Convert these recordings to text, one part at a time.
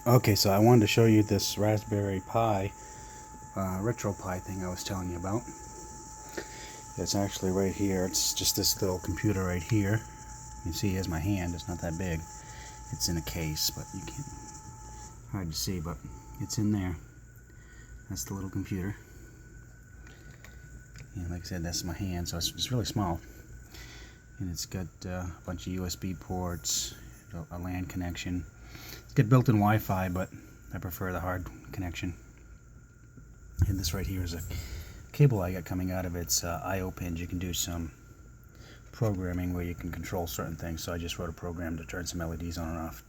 Okay, so I wanted to show you this Raspberry Pi, RetroPi thing I was telling you about. It's actually right here. It's just this little computer right here. You can see here's my hand. It's not that big. It's in a case, but you can't, hard to see, but it's in there. That's the little computer. And like I said, that's my hand, so it's really small. And it's got a bunch of USB ports, a LAN connection. It's got built-in Wi-Fi, but I prefer the hard connection. And this right here is a cable I got coming out of its I/O pins. You can do some programming where you can control certain things. So I just wrote a program to turn some LEDs on and off,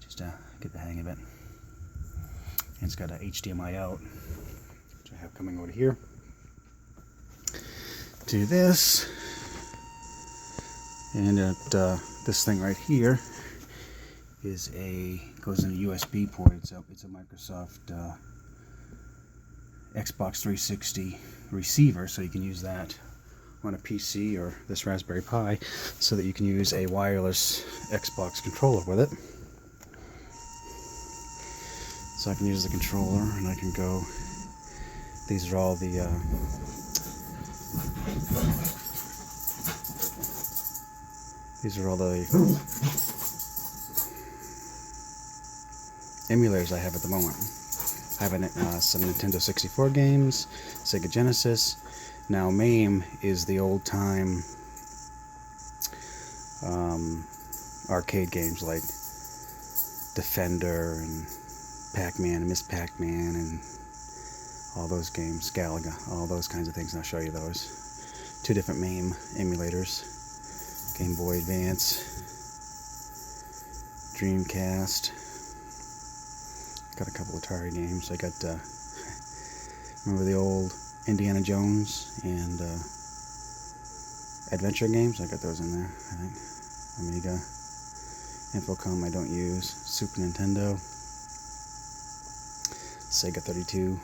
just to get the hang of it. And it's got a HDMI out, which I have coming over here to this. And this thing right here is goes in a USB port. It's a Microsoft Xbox 360 receiver, so you can use that on a PC or this Raspberry Pi, so that you can use a wireless Xbox controller with it. So I can use the controller, and I can go. These are all the emulators I have at the moment. I have some Nintendo 64 games, Sega Genesis. Now MAME is the old-time arcade games like Defender and Pac-Man and Miss Pac-Man and all those games, Galaga, all those kinds of things, and I'll show you those. Two different MAME emulators. Game Boy Advance, Dreamcast. Got a couple Atari games. I got, remember the old Indiana Jones and adventure games? I got those in there, I think. Amiga, Infocom I don't use. Super Nintendo, Sega 32.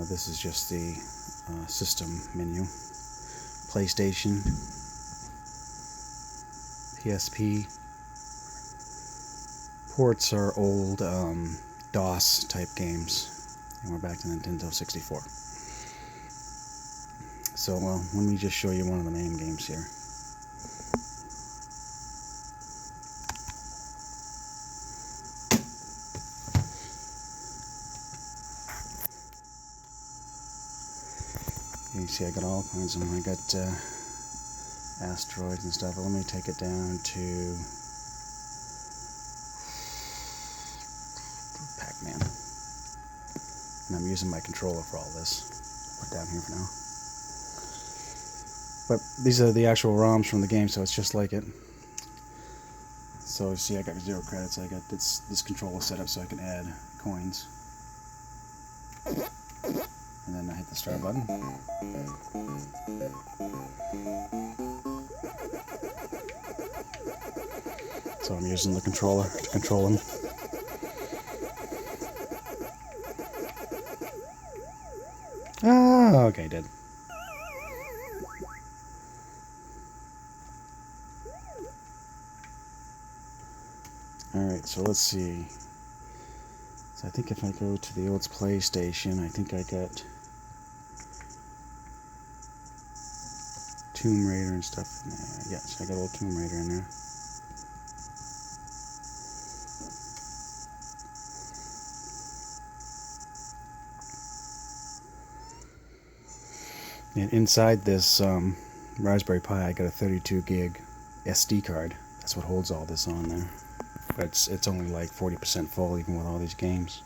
This is just the system menu. PlayStation, PSP. Ports are old DOS type games, and we're back to Nintendo 64. So, well, let me just show you one of the main games here. You see I got all kinds of them. I got asteroids and stuff, but let me take it down to Pac-Man. And I'm using my controller for all this. Put down here for now. But these are the actual ROMs from the game, so it's just like it. So see, I got 0 credits. I got this controller set up so I can add coins. And then I hit the start button. So I'm using the controller to control them. Ah, okay, did. Alright, so let's see. So I think if I go to the old PlayStation, I think I got Tomb Raider and stuff in there. Yes, I got old Tomb Raider in there. And inside this Raspberry Pi, I got a 32 gig SD card. That's what holds all this on there. But it's only like 40% full, even with all these games.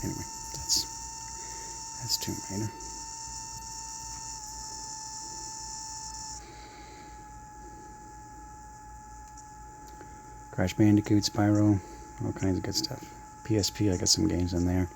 Anyway, that's Tomb Raider. Crash Bandicoot, Spyro, all kinds of good stuff. PSP, I got some games in there.